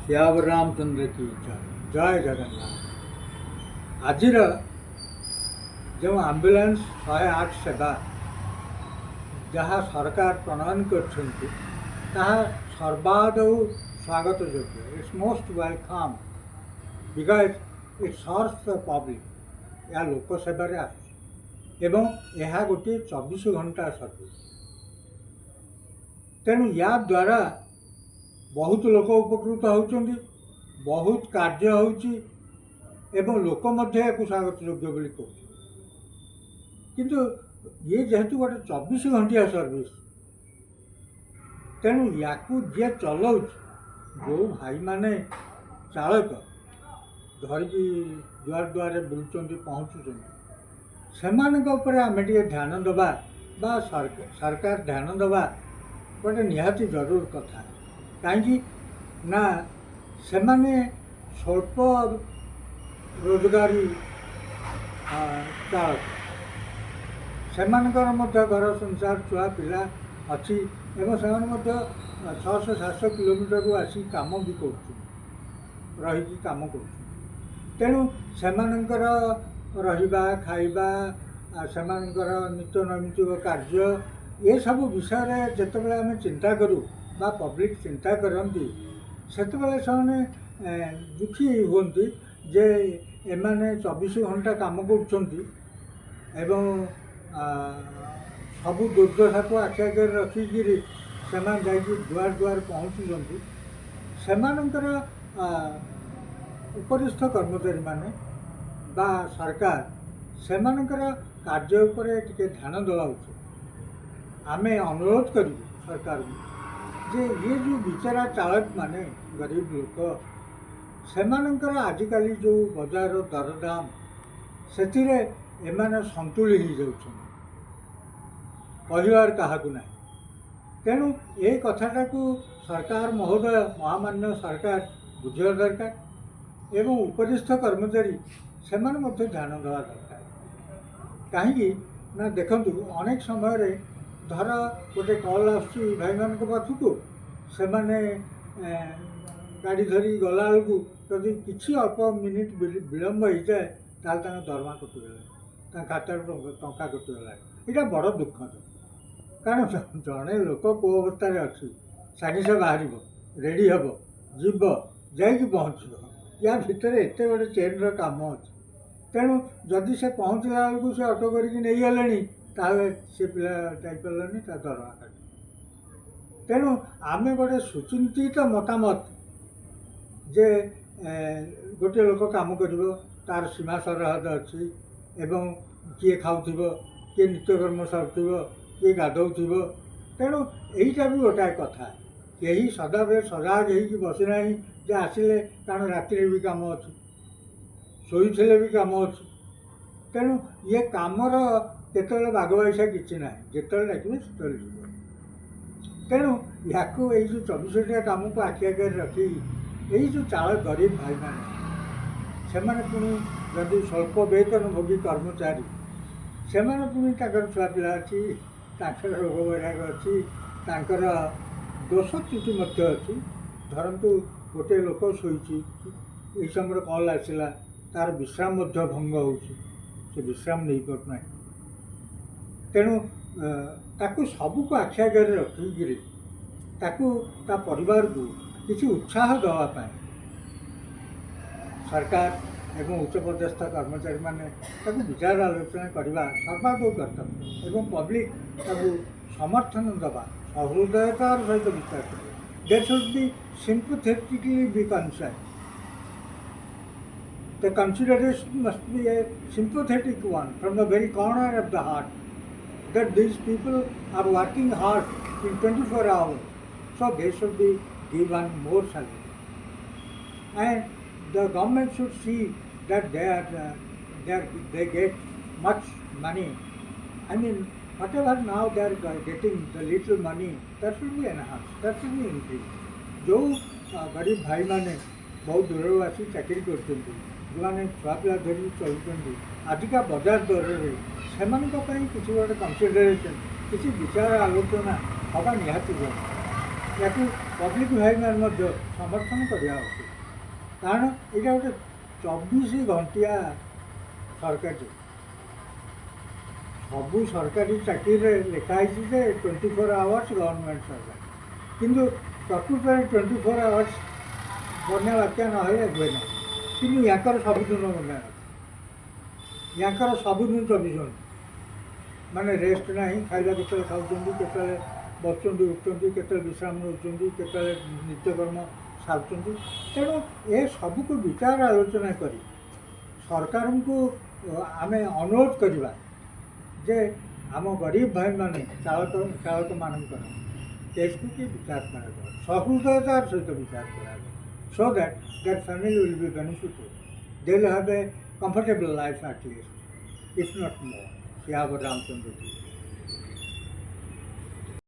श्याम रामचंद्र की जय जय जगन्नाथ। आज जो आम्बुलांस 108 सेवा जहाँ सरकार प्रणयन कर सर्वादौ स्वागत योग्य। It's most welcome because it serves the public. या लोक सेवार एवं यह गोटे 24 घंटा सर्विस। तेणु या द्वारा बहुत लोक उपकृत होती, बहुत कार्य होची एवं लोक मध्य को स्वागत योग्य बोली कहते। किंतु ये जेहेतु गोटे 24 घंटिया सर्विस, तेणु या जे चलाऊ जो भाई माने चालक धरिकी दुआर दुआरे बुलुंट पहुँचुं से आम ध्यान दबा बा सरकार ध्यान दबा गोटे निहाती जरूर कथा। कहीं ना से स्वल्प रोजगारी चालक से घर संसार छुआ पिला अच्छी एवं से 600-700 किलोमीटर आसी काम भी कर काम कर। तेणु से रहा खाइबा से नित्य नैमित्तिक कार्य ये सब विषय जितेबाला आम चिंता करूँ बा पब्लिक चिंता करती से दुखी होती जे एमाने 24 घंटा काम कर सबू दुर्दशा को आखि आगे रखिकी से दुआर दुआर पहुँचुंट से उपरिस्थ कर्मचारी माने बा सरकार से कार्य उपरे टिके ध्यान देवा उचित। आमे अनुरोध करूँ सरकार जे ये जो बिचारा चालक माने गरीब लोक से आजिकल जो बजार दरदाम से एमाने संतुली हो कहबार क्या ना। तेणु ये कथाटा को सरकार महोदय महामान्य सरकार बुझा दरकार एवं उपरिस्थ कर्मचारी से ध्यान देवा दरकार। कहीं ना देखु अनेक समय धर गोटे कल आसुची भाई मान पाखक से गाड़ी धरी गला बेलू जदि किसी अल्प मिनिट विलम्ब हो जाए ताल दरमा कटिगला खाता टंका कटिगला। यहाँ बड़ दुखद कारण जड़े लोक कौ अवस्था अच्छी सागे से बाहर रेडी हम जीव जा पहुँच या भितर एत गोटे चेन काम अच्छे। तेणु जदि से पहुँचला बेलू से ऑटो करके नहीं गले ताले से पिला जापारानी दरमा काट। तेणु आम गोटे सुचिंतित मतामत जे गोटे लोक काम कर तार सीमा सरहद अच्छी एवं किए खाऊ किए नित्यकर्म सरुव किए गाधौ। तेणु यहीटा भी गोटाए कथा कहीं सदाबे सजाग हो बसना जे आसिले कारण राति भी कम अच्छी शोले भी कम अच्छी। तेणु ये कामर केतले बाग बैसा कि ना जिते डाके से। तेणु या जो 24 घंटा कम को आखि आगे रखी यही जो चाल गरीब भाई मैंने से पुणी जदि स्वल्प वेतन भोगी कर्मचारी से पुणी छुआ पिला अच्छी रोग वैराग अच्छी दोष त्रुटि अच्छी। धरतु गोटे लोक शोची यही समय कल आसला तार विश्राम भंग हो विश्राम नहीं पाना। तेणु ताकू सबको आखि आगे रखिकी ता परिवार को किसी उत्साह दवापाई सरकार एवं उच्चपदस्थ कर्मचारी माने विचार आलोचना करवा सर्वादौ कर्तव्य एवं पब्लिक समर्थन दवा सहृदयतार सहित विचार कर। There should be sympathetically be concerned. The consideration must be a sympathetic one from the very corner of the heart that these people are working hard in 24 hours, so they should be given more salary. And the government should see that they get much money. I mean, whatever now they are getting the little money, that should be enhanced, that should be increased. जो गरीब भाई माने बहुत दूर आसी चाकरी कर छुआ पिला धरी चलुँच आजिका बजार दर से किसी गोटे कनसिडरेसन किसी विचार आलोचना हवा निहाती जरूरी। याकू पब्लिक भाई मैंने समर्थन करवा उचित कारण यहाँ गोटे 24 घंटिया सरकार सबू सरकारी चाकरी लिखाई 24 आवर्स गवर्नमेंट सरकार किंतु प्रकृत 24 आवर्स बन्या बात्या ना हुए ना कि याकर सबुदिन बन्या याकर सबुदिन 24 घंटा माने रेस्ट ना खाइबा के खाऊँ के बसुँच उठुँच के विश्राम नौ के नित्यकर्म सारुँच तेणु ये सबको विचार आलोचना कर सरकार को आम अनुरोध करवा जे आम गरीब भाई माने चालक मानकर केस को कि विचार कर सहृदयतार सहित विचार करा so that that family will be benefited they will have a comfortable life at least if not more Shri Ramchandra ji.